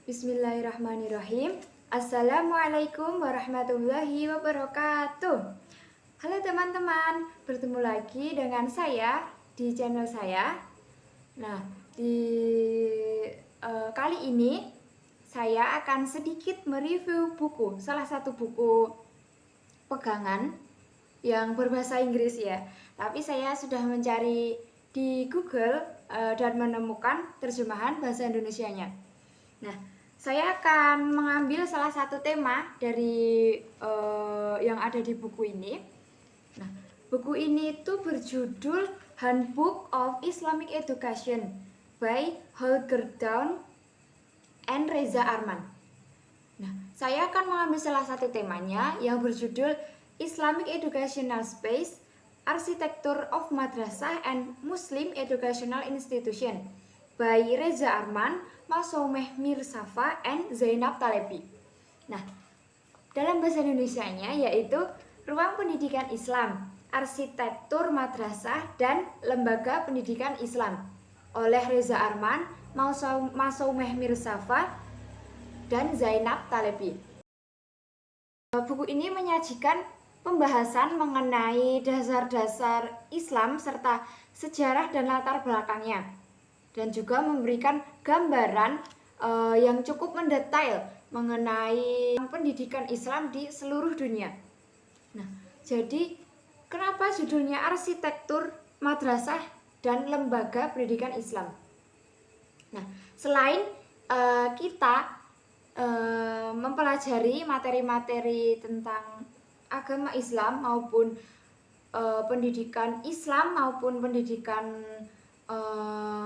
Bismillahirrahmanirrahim. Assalamualaikum warahmatullahi wabarakatuh. Halo teman-teman, bertemu lagi dengan saya di channel saya. Nah, di kali ini saya akan sedikit mereview buku, salah satu buku pegangan yang berbahasa Inggris ya. Tapi saya sudah mencari di Google dan menemukan terjemahan bahasa Indonesianya. Nah, saya akan mengambil salah satu tema dari yang ada di buku ini. Nah, buku ini itu berjudul Handbook of Islamic Education by Holger Dawn and Reza Arman. Nah, saya akan mengambil salah satu temanya yang berjudul Islamic Educational Space, Architecture of Madrasah and Muslim Educational Institution by Reza Arman, Masoumeh Mirsafa, and Zainab Talebi. Nah, dalam bahasa Indonesianya yaitu Ruang Pendidikan Islam, Arsitektur Madrasah dan Lembaga Pendidikan Islam oleh Reza Arman, Masoumeh Mirsafa, dan Zainab Talebi. Buku ini menyajikan pembahasan mengenai dasar-dasar Islam serta sejarah dan latar belakangnya, dan juga memberikan gambaran yang cukup mendetail mengenai pendidikan Islam di seluruh dunia. Nah, jadi kenapa judulnya Arsitektur Madrasah dan Lembaga Pendidikan Islam? Nah, selain kita mempelajari materi-materi tentang agama Islam maupun pendidikan Islam maupun pendidikan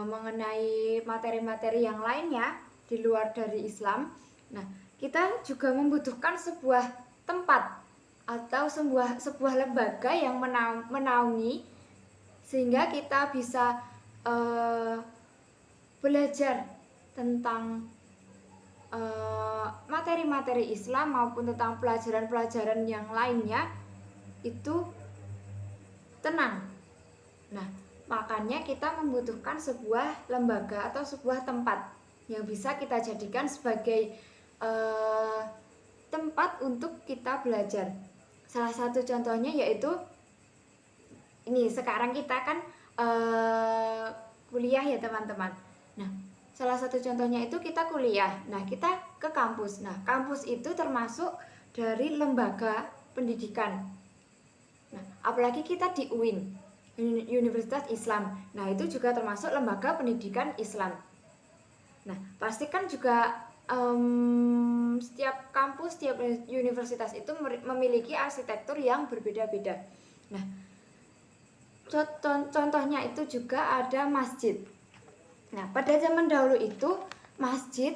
mengenai materi-materi yang lainnya di luar dari Islam. Nah, kita juga membutuhkan sebuah tempat atau sebuah lembaga yang menaungi sehingga kita bisa belajar tentang materi-materi Islam maupun tentang pelajaran-pelajaran yang lainnya itu tenang. Nah, makanya kita membutuhkan sebuah lembaga atau sebuah tempat yang bisa kita jadikan sebagai tempat untuk kita belajar. Salah satu contohnya yaitu ini, sekarang kita kan kuliah ya teman-teman. Nah, salah satu contohnya itu kita kuliah. Nah, kita ke kampus. Nah, kampus itu termasuk dari lembaga pendidikan. Nah, apalagi kita di UIN, Universitas Islam. Nah, itu juga termasuk lembaga pendidikan Islam. Nah, pasti kan juga setiap kampus, setiap universitas itu memiliki arsitektur yang berbeda-beda. Nah, contohnya itu juga ada masjid. Nah, pada zaman dahulu itu masjid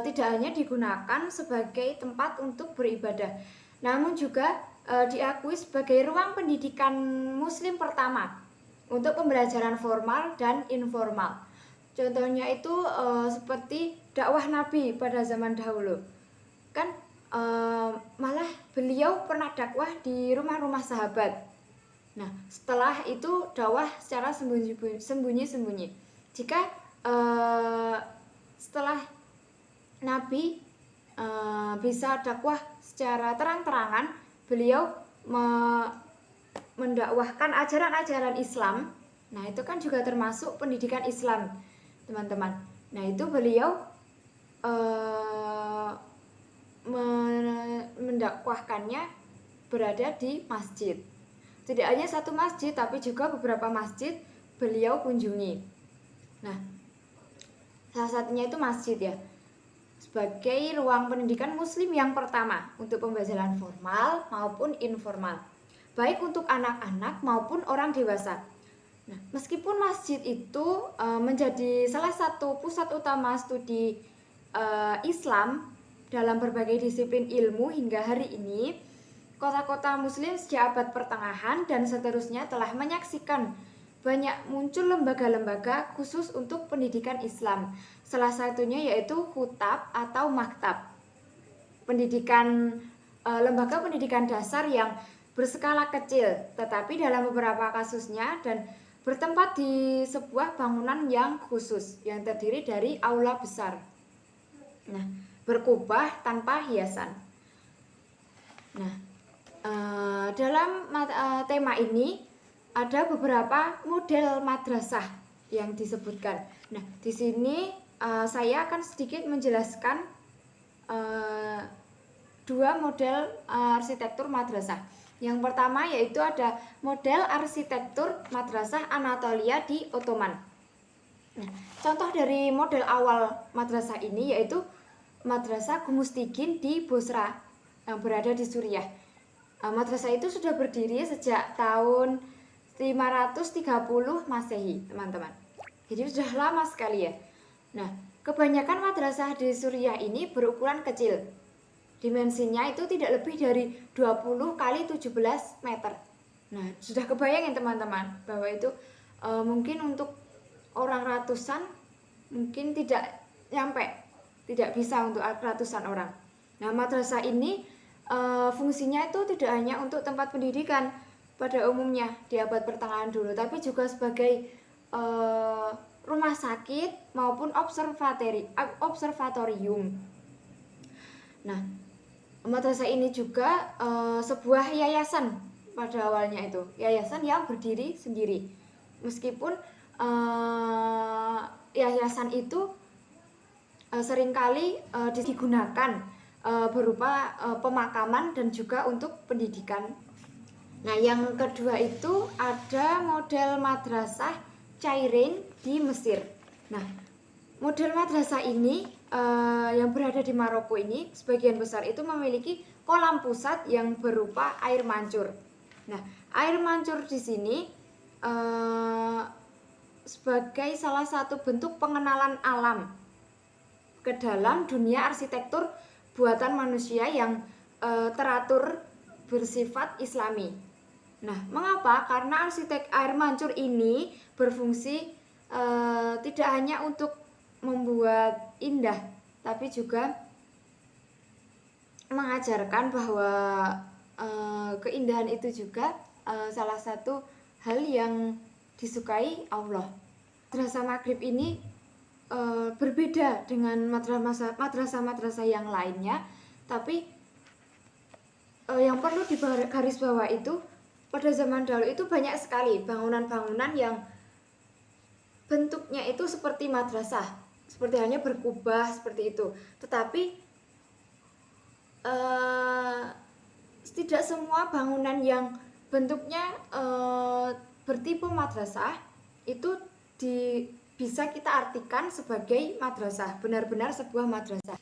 tidak hanya digunakan sebagai tempat untuk beribadah, namun juga diakui sebagai ruang pendidikan Muslim pertama untuk pembelajaran formal dan informal. Contohnya itu seperti dakwah Nabi pada zaman dahulu. Kan malah beliau pernah dakwah di rumah-rumah sahabat. Nah, setelah itu dakwah secara sembunyi-sembunyi. Jika setelah Nabi bisa dakwah secara terang-terangan, beliau mendakwahkan ajaran-ajaran Islam. Nah, itu kan juga termasuk pendidikan Islam, teman-teman. Nah, itu beliau mendakwahkannya berada di masjid. Tidak hanya satu masjid, tapi juga beberapa masjid beliau kunjungi. Nah, salah satunya itu masjid ya, sebagai ruang pendidikan Muslim yang pertama untuk pembelajaran formal maupun informal, baik untuk anak-anak maupun orang dewasa. Nah, meskipun masjid itu menjadi salah satu pusat utama studi Islam dalam berbagai disiplin ilmu hingga hari ini, kota-kota Muslim sejak abad pertengahan dan seterusnya telah menyaksikan banyak muncul lembaga-lembaga khusus untuk pendidikan Islam. Salah satunya yaitu Khutab atau Maktab, lembaga pendidikan dasar yang berskala kecil, tetapi dalam beberapa kasusnya dan bertempat di sebuah bangunan yang khusus yang terdiri dari aula besar. Nah, berkubah tanpa hiasan. Nah, dalam tema ini ada beberapa model madrasah yang disebutkan. Nah, di sini saya akan sedikit menjelaskan dua model arsitektur madrasah. Yang pertama yaitu ada model arsitektur madrasah Anatolia di Ottoman. Nah, contoh dari model awal madrasah ini yaitu Madrasah Gumustigin di Bosra yang berada di Suriah. Madrasah itu sudah berdiri sejak tahun 530 Masehi, teman-teman. Jadi sudah lama sekali ya. Nah, kebanyakan madrasah di Suriah ini berukuran kecil. Dimensinya itu tidak lebih dari 20 kali 17 meter. Nah, sudah kebayangin teman-teman bahwa itu mungkin untuk orang ratusan mungkin tidak nyampe, tidak bisa untuk ratusan orang. Nah, madrasah ini fungsinya itu tidak hanya untuk tempat pendidikan pada umumnya di abad pertengahan dulu, tapi juga sebagai rumah sakit maupun observatorium. Nah, madrasah ini juga sebuah yayasan pada awalnya itu, yayasan yang berdiri sendiri. Meskipun yayasan itu seringkali digunakan berupa pemakaman dan juga untuk pendidikan. Nah, yang kedua itu ada model madrasah Cairin di Mesir. Nah, model madrasah ini yang berada di Maroko ini sebagian besar itu memiliki kolam pusat yang berupa air mancur. Nah, air mancur di sini sebagai salah satu bentuk pengenalan alam ke dalam dunia arsitektur buatan manusia yang teratur bersifat Islami. Nah, mengapa? Karena arsitek air mancur ini berfungsi tidak hanya untuk membuat indah, tapi juga mengajarkan bahwa keindahan itu juga salah satu hal yang disukai Allah. Madrasah Maghrib ini berbeda dengan madrasah-madrasah yang lainnya, tapi yang perlu digarisbawahi itu pada zaman dahulu itu banyak sekali bangunan-bangunan yang bentuknya itu seperti madrasah, seperti hanya berkubah seperti itu. Tetapi tidak semua bangunan yang bentuknya bertipe madrasah itu bisa kita artikan sebagai madrasah, benar-benar sebuah madrasah.